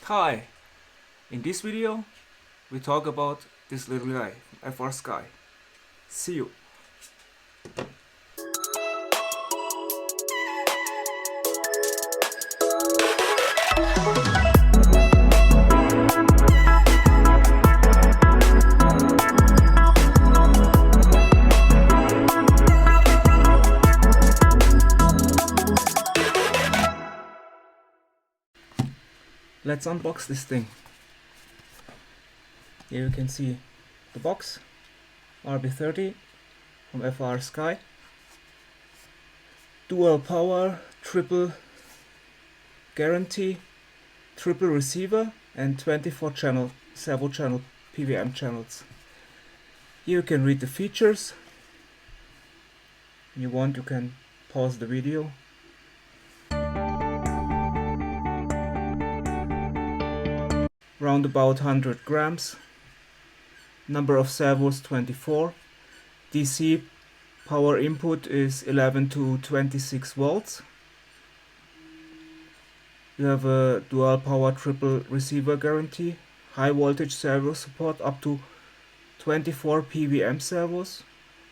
Hi! In this video we talk about this little guy, Frsky. See you! Let's unbox this thing. Here you can see the box, RB30 from Frsky. Dual power, triple guarantee, triple receiver and 24 channel, servo channel PWM channels. Here you can read the features. If you want, you can pause the video. Round about 100 grams. Number of servos 24. DC power input is 11 to 26 volts. You have a dual power triple receiver guarantee. High voltage servo support up to 24 PWM servos.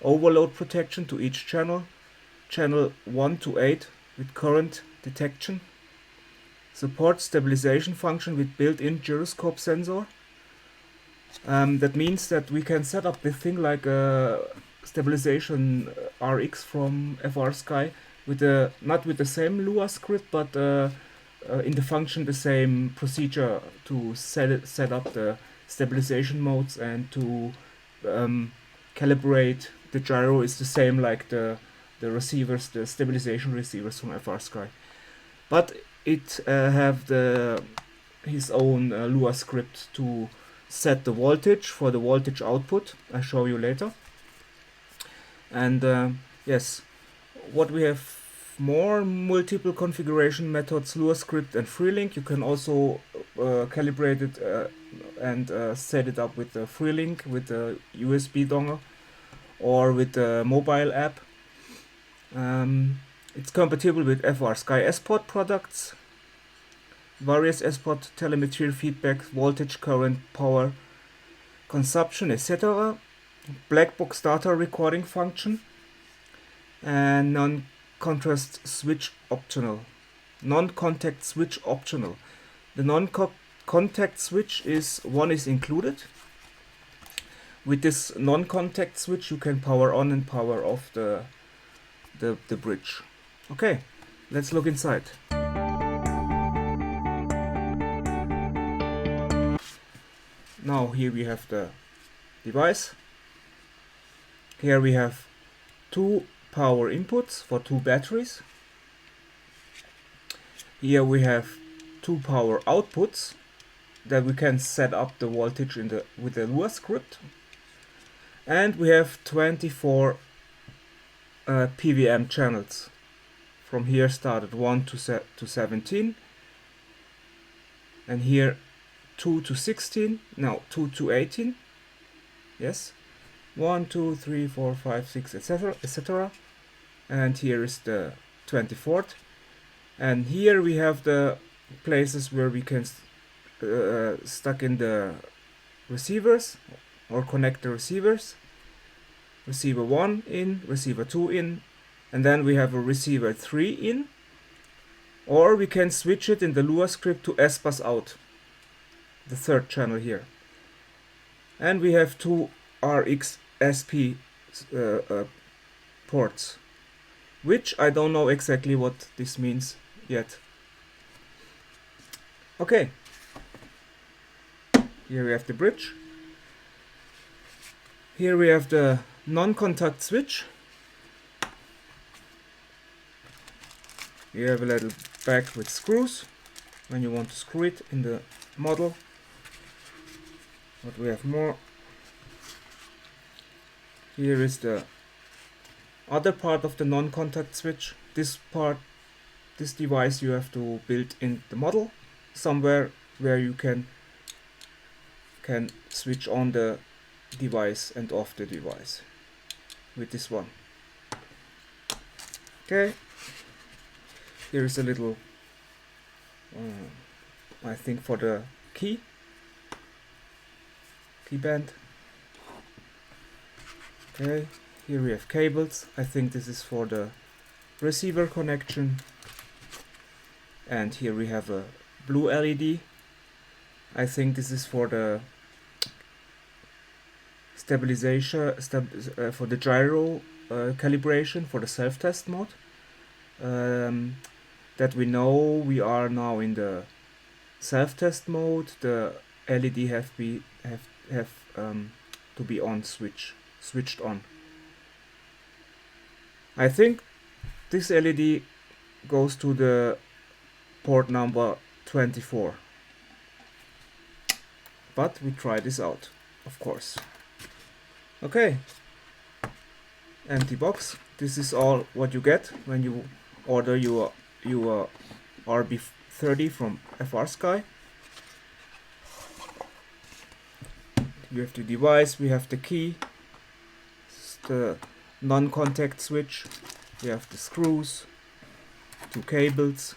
Overload protection to each channel. Channel 1 to 8 with current detection. Support stabilization function with built-in gyroscope sensor. That means that we can set up the thing like a stabilization RX from Frsky with not with the same Lua script, but in the function the same procedure to set up the stabilization modes and to calibrate the gyro is the same like the receivers, the stabilization receivers from Frsky. But it have his own Lua script to set the voltage for the voltage output. I'll show you later. And yes, what we have more multiple configuration methods, Lua script and FreeLink. You can also calibrate it and set it up with the FreeLink with the USB dongle or with the mobile app. It's compatible with Frsky S-Pod products, various S-Pod telemetry feedback, voltage, current, power, consumption, etc. Black box data recording function and non-contrast switch optional. Non-contact switch optional. The non-contact switch is included. With this non-contact switch you can power on and power off the bridge. Okay, let's look inside. Now here we have the device. Here we have two power inputs for two batteries. Here we have two power outputs that we can set up the voltage with the Lua script. And we have 24 PWM channels. From here started 1 to 17, and here 2 to 16, no, 2 to 18, yes, 1, 2, 3, 4, 5, 6, etc., etc. And here is the 24th, and here we have the places where we can stuck in the receivers or connect the receivers. Receiver 1 in, receiver 2 in, and then we have a receiver 3 in, or we can switch it in the Lua script to S-Bus out, the third channel here. And we have two RX SP ports, which I don't know exactly what this means yet. Okay, here we have the bridge. Here we have the non-contact switch. You have a little bag with screws when you want to screw it in the model. But we have more. Here is the other part of the non-contact switch. This device you have to build in the model somewhere where you can switch on the device and off the device with this one. Okay, here is a little I think for the key band. Okay, here we have cables. I think this is for the receiver connection. And here we have a blue LED. I think this is for the stabilization, for the gyro calibration for the self-test mode. That we know we are now in the self-test mode. The LED have to be on switched on. I think this LED goes to the port number 24. But we try this out, of course. Okay, empty box. This is all what you get when you order your RB30 from Frsky. You have the device, we have the key, the non-contact switch, we have the screws, 2 cables.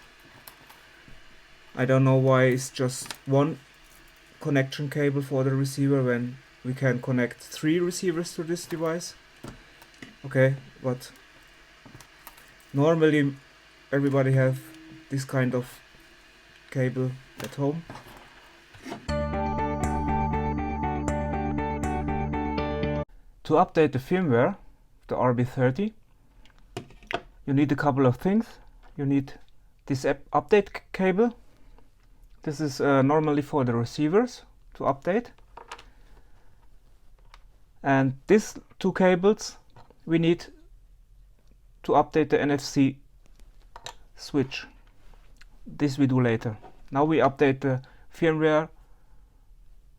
I don't know why it's just one connection cable for the receiver when we can connect 3 receivers to this device. Okay, but normally everybody have this kind of cable at home. To update the firmware, the RB30, you need a couple of things. You need this update cable. This is normally for the receivers to update. And these 2 cables we need to update the NFC switch. This we do later. Now we update the firmware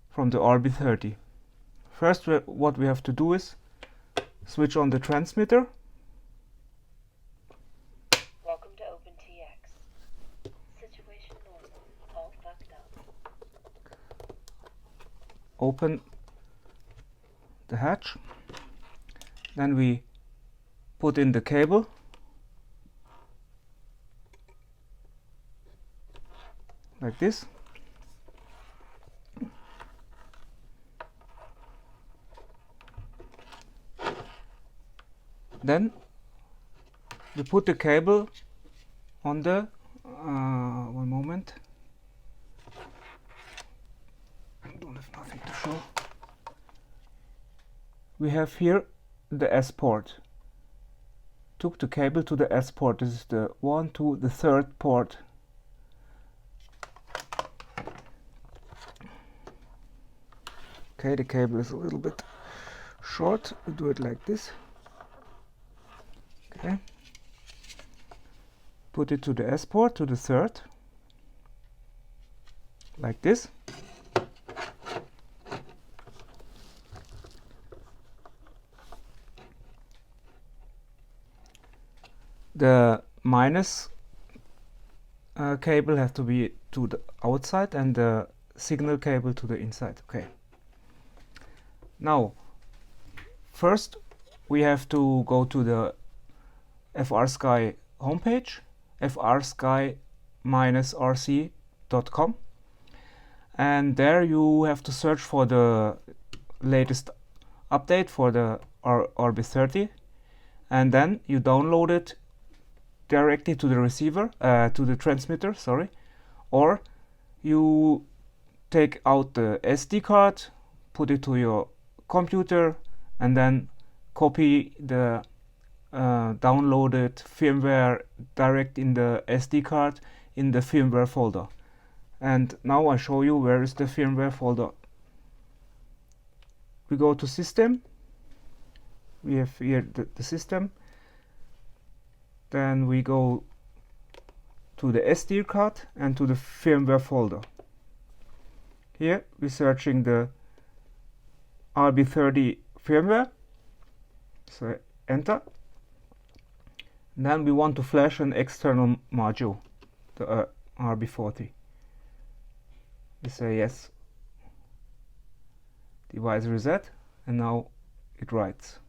from the RB30. First, what we have to do is switch on the transmitter. Welcome to OpenTX. Situation normal. All fucked up. Open the hatch. Then we put in the cable. Like this. Then we put the cable on the one moment. I don't have nothing to show. We have here the S port. Took the cable to the S port. This is the 1, 2, the 3rd port. Okay, the cable is a little bit short. We do it like this. Okay. Put it to the S port, to the 3rd. Like this. The minus cable has to be to the outside and the signal cable to the inside. Okay. Now, first we have to go to the Frsky homepage, frsky-rc.com, and there you have to search for the latest update for the RB30, and then you download it directly to the receiver, to the transmitter, sorry, or you take out the SD card, put it to your computer, and then copy the downloaded firmware direct in the SD card in the firmware folder. And now I show you where is the firmware folder. We go to system. We have here the system. Then we go to the SD card and to the firmware folder. Here we're searching the RB30 firmware. So enter. And then we want to flash an external module, the RB40. We say yes. Device reset, and now it writes.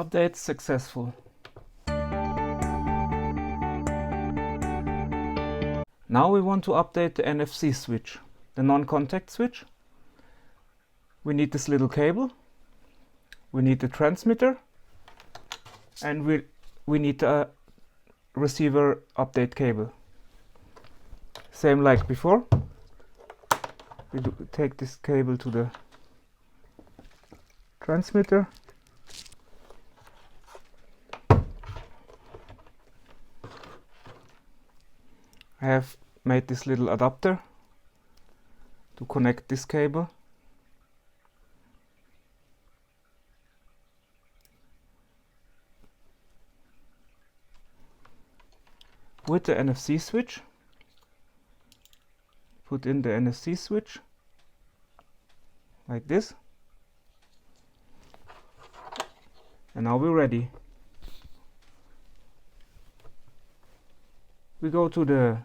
Update successful. Now we want to update the NFC switch, the non-contact switch. We need this little cable, we need the transmitter, and we need a receiver update cable. Same like before. We take this cable to the transmitter. I have made this little adapter to connect this cable. With the NFC switch, put in the NFC switch like this, and now we're ready. We go to the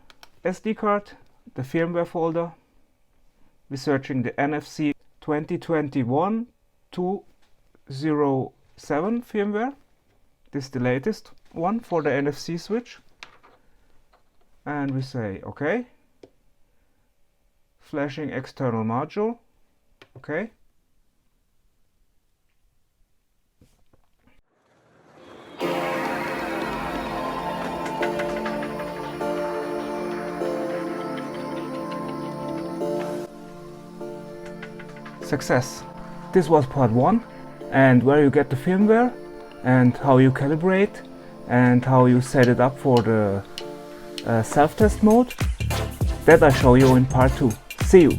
SD card, the firmware folder. We're searching the NFC 2021-207 firmware. This is the latest one for the NFC switch. And we say OK. Flashing external module. OK. Success. This was part 1, and where you get the firmware and how you calibrate and how you set it up for the self-test mode. That I show you in part 2. See you!